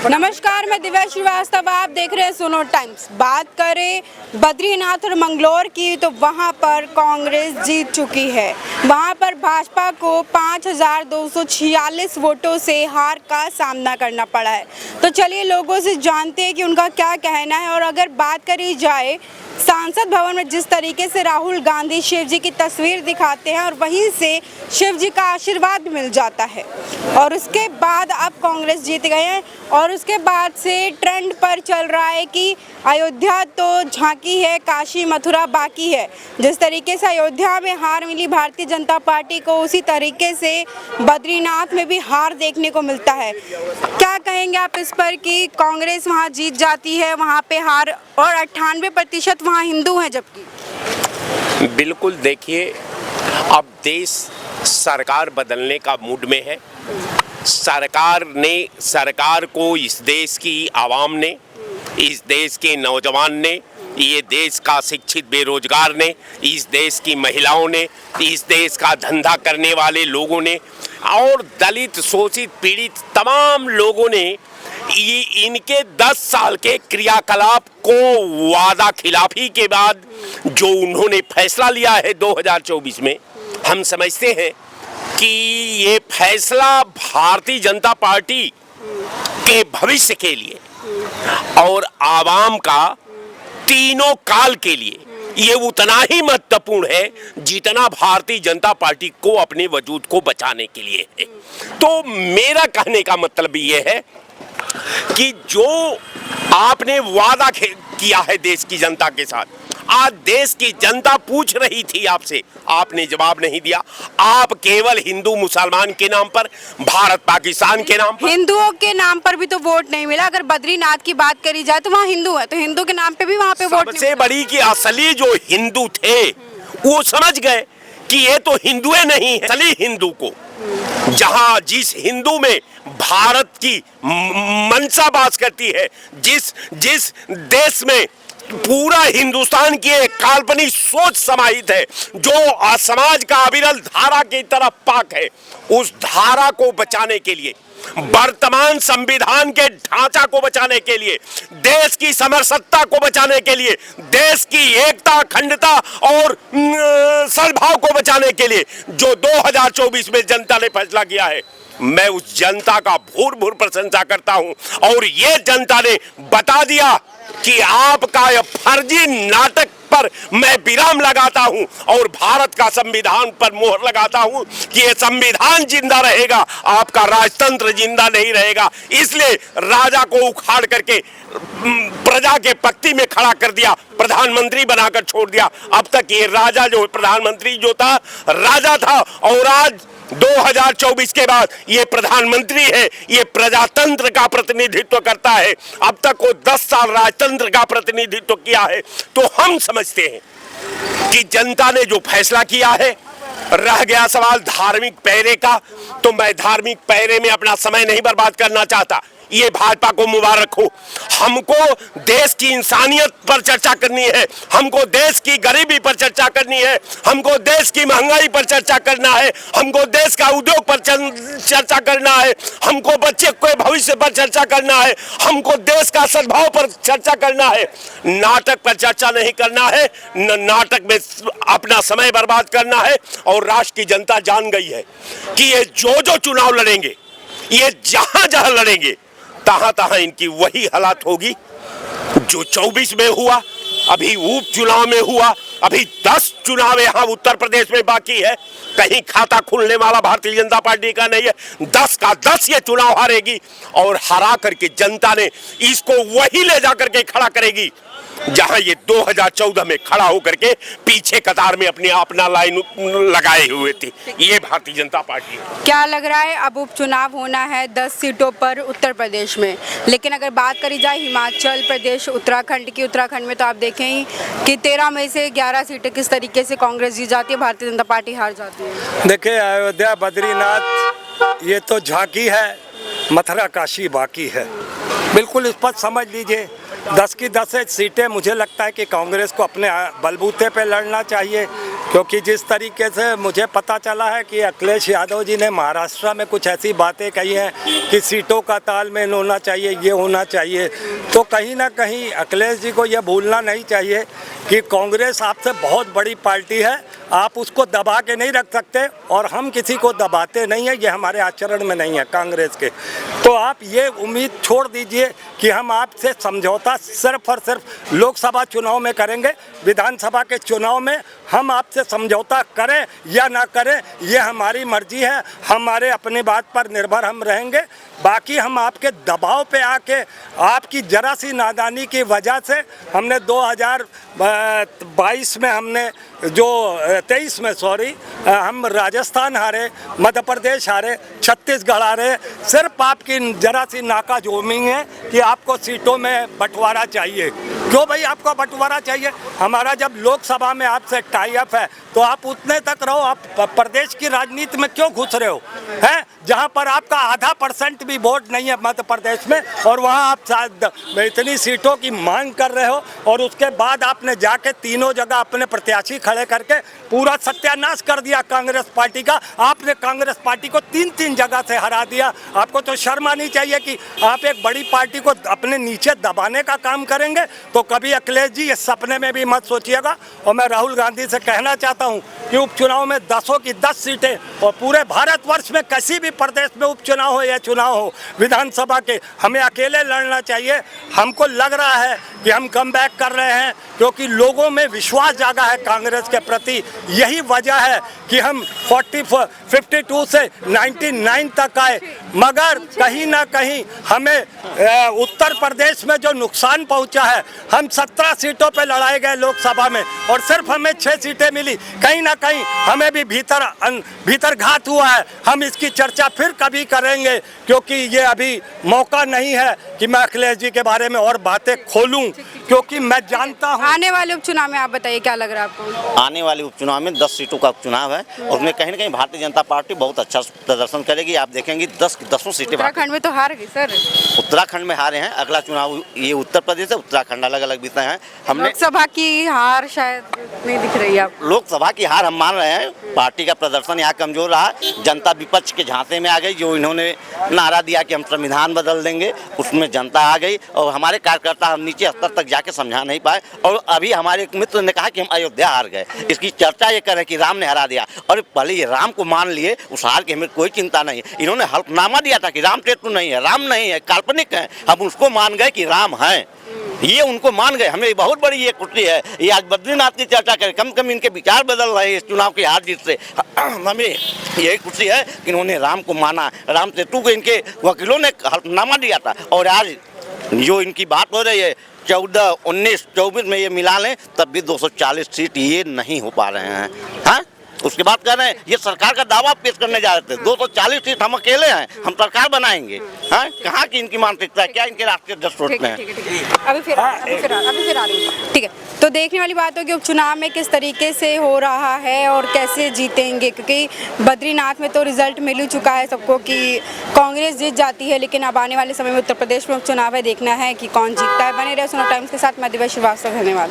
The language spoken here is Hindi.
नमस्कार, मैं दिव्या श्रीवास्तव, आप देख रहे हैं सुनो टाइम्स। बात करें बद्रीनाथ और मंगलौर की तो वहां पर कांग्रेस जीत चुकी है। वहां पर भाजपा को 5246 वोटों से हार का सामना करना पड़ा है। तो चलिए लोगों से जानते हैं कि उनका क्या कहना है। और अगर बात करी जाए सांसद भवन में जिस तरीके से राहुल गांधी शिव जी की तस्वीर दिखाते हैं और वहीं से शिव जी का आशीर्वाद मिल जाता है, और उसके बाद अब कांग्रेस जीत गए हैं। और उसके बाद से ट्रेंड पर चल रहा है कि अयोध्या तो झांकी है, काशी मथुरा बाकी है। जिस तरीके से अयोध्या में हार मिली भारतीय जनता पार्टी को, उसी तरीके से बद्रीनाथ में भी हार देखने को मिलता है। क्या कहेंगे आप इस पर कि कांग्रेस वहां जीत जाती है, वहां पे हार, और 98% वहाँ हिंदू हैं जबकि? बिल्कुल, देखिए अब देश सरकार बदलने का मूड में है। सरकार को इस देश की आवाम ने, इस देश के नौजवान ने, ये देश का शिक्षित बेरोजगार ने, इस देश की महिलाओं ने, इस देश का धंधा करने वाले लोगों ने और दलित शोषित पीड़ित तमाम लोगों ने ये इनके 10 साल के क्रियाकलाप को वादा खिलाफी के बाद जो उन्होंने फैसला लिया है 2024 में, हम समझते हैं कि ये फैसला भारतीय जनता पार्टी के भविष्य के लिए और आवाम का तीनों काल के लिए ये उतना ही महत्वपूर्ण है जितना भारतीय जनता पार्टी को अपने वजूद को बचाने के लिए है। तो मेरा कहने का मतलब ये है कि जो आपने वादा किया है देश की जनता के साथ, आज देश की जनता पूछ रही थी आपसे, आपने जवाब नहीं दिया। आप केवल हिंदू मुसलमान के नाम पर, भारत पाकिस्तान के नाम पर, हिंदुओं के नाम पर भी तो वोट नहीं मिला। अगर बद्रीनाथ की बात करी जाए तो वहाँ हिंदू है, तो हिंदू के नाम पे भी वहाँ पे वोट नहीं। सबसे बड़ी कि असली जो हिंदू थे वो समझ गए कि ये तो हिंदुए नहीं है। असली हिंदू को, जहां जिस हिंदू में भारत की मंशा वास करती है, जिस देश में पूरा हिंदुस्तान की एक काल्पनिक सोच समाहित है, जो समाज का अविरल धारा की तरफ पाक है, उस धारा को बचाने के लिए, वर्तमान संविधान के ढांचा को बचाने के लिए, देश की समरसत्ता को बचाने के लिए, देश की एकता, अखंडता और सद्भाव को बचाने के लिए जो 2024 में जनता ने फैसला किया है, मैं उस जनता का भूर प्रशंसा करता हूं। और ये जनता ने बता दिया कि आपका यह फर्जी नाटक पर मैं विराम लगाता हूं और भारत का संविधान पर मोहर लगाता हूं कि ये संविधान जिंदा रहेगा, आपका राजतंत्र जिंदा नहीं रहेगा। इसलिए राजा को उखाड़ करके प्रजा के पक्ति में खड़ा कर दिया, प्रधानमंत्री बनाकर छोड़ दिया। अब तक ये राजा जो प्रधानमंत्री जो था, राजा था, और आज 2024 के बाद ये प्रधानमंत्री है, ये प्रजातंत्र का प्रतिनिधित्व करता है। अब तक वो 10 साल राजतंत्र का प्रतिनिधित्व किया है। तो हम समझते हैं कि जनता ने जो फैसला किया है, रह गया सवाल धार्मिक पैरे का, तो मैं धार्मिक पैरे में अपना समय नहीं बर्बाद करना चाहता। ये भाजपा को मुबारक हो। हमको देश की इंसानियत पर चर्चा करनी है, हमको देश की गरीबी पर चर्चा करनी है, हमको देश की महंगाई पर चर्चा करना है, हमको देश का उद्योग पर चर्चा करना है, हमको बच्चे के भविष्य पर चर्चा करना है, हमको देश का सद्भाव पर चर्चा करना है। नाटक पर चर्चा नहीं करना है, नाटक में अपना समय बर्बाद करना है। और राष्ट्र की जनता जान गई है कि ये जो चुनाव लड़ेंगे, ये जहां लड़ेंगे, तहां इनकी वही हालत होगी जो 24 में हुआ, अभी उपचुनाव में हुआ, अभी 10 चुनाव यहाँ उत्तर प्रदेश में बाकी है। कहीं खाता खुलने वाला भारतीय जनता पार्टी का नहीं है। 10 का 10 ये चुनाव हारेगी और हरा करके जनता ने इसको वही ले जाकर के खड़ा करेगी जहां ये 2014 में खड़ा होकर के पीछे कतार में अपना लाइन लगाए हुए थे। ये भारतीय जनता पार्टी है। क्या लग रहा है, अब उपचुनाव होना है 10 सीटों पर उत्तर प्रदेश में, लेकिन अगर बात करी जाए हिमाचल प्रदेश, उत्तराखंड की, उत्तराखंड में तो आप देखें ही कि 13 में से 11 सीटें किस तरीके से कांग्रेस जीत जाती है, भारतीय जनता पार्टी हार जाती है। देखिए, अयोध्या बद्रीनाथ ये तो झांकी है, मथुरा काशी बाकी है। बिल्कुल स्पष्ट समझ लीजिए, 10 की 10 सीटें मुझे लगता है कि कांग्रेस को अपने बलबूते पे लड़ना चाहिए। क्योंकि जिस तरीके से मुझे पता चला है कि अखिलेश यादव जी ने महाराष्ट्र में कुछ ऐसी बातें कही हैं कि सीटों का तालमेल होना चाहिए, ये होना चाहिए, तो कहीं ना कहीं अखिलेश जी को यह भूलना नहीं चाहिए कि कांग्रेस आपसे बहुत बड़ी पार्टी है, आप उसको दबा के नहीं रख सकते और हम किसी को दबाते नहीं हैं, ये हमारे आचरण में नहीं है कांग्रेस के। तो आप ये उम्मीद छोड़ दीजिए कि हम आपसे समझौता सिर्फ और सिर्फ लोकसभा चुनाव में करेंगे। विधानसभा के चुनाव में हम आपसे समझौता करें या ना करें ये हमारी मर्जी है, हमारे अपनी बात पर निर्भर हम रहेंगे। बाकी हम आपके दबाव पे आके आपकी जरा सी नादानी की वजह से हमने 2022 में हमने जो 23 में हम राजस्थान हारे, मध्य प्रदेश हारे, छत्तीसगढ़ हारे, सिर्फ आपकी जरा सी नाकाजोमी है कि आपको सीटों में बंटवारा चाहिए। क्यों भाई आपको बंटवारा चाहिए? हमारा जब लोकसभा में आपसे टाई अप है तो आप उतने तक रहो, आप प्रदेश की राजनीति में क्यों घुस रहे हो हैं? जहां पर आपका आधा % भी वोट नहीं है मध्य प्रदेश में और वहां आप इतनी सीटों की मांग कर रहे हो और उसके बाद आपने जाके तीनों जगह अपने प्रत्याशी खड़े करके पूरा सत्यानाश कर दिया कांग्रेस पार्टी का। आपने कांग्रेस पार्टी को 3 जगह से हरा दिया। आपको तो शर्म आनी चाहिए कि आप एक बड़ी पार्टी को अपने नीचे दबाने का काम करेंगे। तो कभी अखिलेश जी ये सपने में भी मत सोचिएगा। और मैं राहुल गांधी से कहना चाहता हूँ कि उपचुनाव में 10 की 10 सीटें और पूरे भारतवर्ष में किसी भी प्रदेश में उपचुनाव हो या चुनाव हो विधानसभा के, हमें अकेले लड़ना चाहिए। हमको लग रहा है कि हम कम बैक कर रहे हैं क्योंकि लोगों में विश्वास जागा है कांग्रेस के प्रति। यही वजह है कि हम 52 से 99 तक आए, मगर कहीं ना कहीं हमें उत्तर प्रदेश में जो नुकसान पहुंचा है, हम 17 सीटों पे लड़ाए गए लोकसभा में और सिर्फ हमें 6 सीटें मिली। कहीं ना कहीं हमें भी भीतर घात हुआ है। हम इसकी चर्चा फिर कभी करेंगे क्योंकि ये अभी मौका नहीं है कि मैं अखिलेश जी के बारे में और बातें खोलूं, क्योंकि मैं जानता हूं। आने वाले उपचुनाव में आप बताइए क्या लग रहा है आपको? आने वाले उपचुनाव में 10 सीटों का उपचुनाव है और उसमें कहीं ना कहीं भारतीय जनता पार्टी बहुत अच्छा प्रदर्शन करेगी। आप देखेंगे 10 सीटें। उत्तराखंड में तो हार गई सर। उत्तराखंड में हारे हैं। अगला चुनाव ये उत्तर प्रदेश है, उत्तराखंड अलग अलग विषय हैं। हमने लोकसभा की हार शायद नहीं दिख रही है आपको। लोकसभा की हार हम मान रहे हैं। पार्टी का प्रदर्शन यहाँ कमजोर रहा। जनता विपक्ष के झांसे में आ गई। जो इन्होंने नारा दिया कि हम संविधान बदल देंगे, उसमें जनता आ गई और हमारे कार्यकर्ता हम नीचे स्तर तक जाके समझा नहीं पाए। और अभी हमारे एक मित्र ने कहा कि हम अयोध्या हार गए। इसकी चर्चा ये कर रहे कि राम ने हरा दिया। और पहले ये राम को मान लिए, उस हार की हमें कोई चिंता नहीं। इन्होंने हल्फनामा दिया था कि राम सेतु नहीं है, राम नहीं है, काल्पनिक है। हम उसको मान गए कि राम है, ये उनको मान गए। हमें बहुत बड़ी ये खुशी है। ये आज बद्रीनाथ की चर्चा करें, कम कम इनके विचार बदल रहे हैं इस चुनाव की हार जीत से। हमें यही खुशी है कि इन्होंने राम को माना। राम सेतु को इनके वकीलों ने हल्फनामा दिया था और आज जो इनकी बात हो रही है 14, 19, 24 में ये मिला लें तब भी 240 सीट ये नहीं हो पा रहे हैं। हाँ, उसके बाद कह रहे हैं ये सरकार का दावा पेश करने जा रहे थे 240 सीट हम अकेले हैं, हम सरकार बनाएंगे। हाँ, कहाँ की इनकी मानसिकता है? क्या इनके राष्ट्रीय अध्यक्ष सोचते हैं? अभी फिर आ रही है। ठीक है, तो देखने वाली बात हो कि उपचुनाव में किस तरीके से हो रहा है और कैसे जीतेंगे, क्योंकि बद्रीनाथ में तो रिजल्ट मिल ही चुका है सबको कि कांग्रेस जीत जाती है। लेकिन अब आने वाले समय में उत्तर प्रदेश में उपचुनाव है, देखना है कि कौन जीतता है। बने रहे सुनो टाइम्स के साथ। मैं दिव्या श्रीवास्तव, धन्यवाद।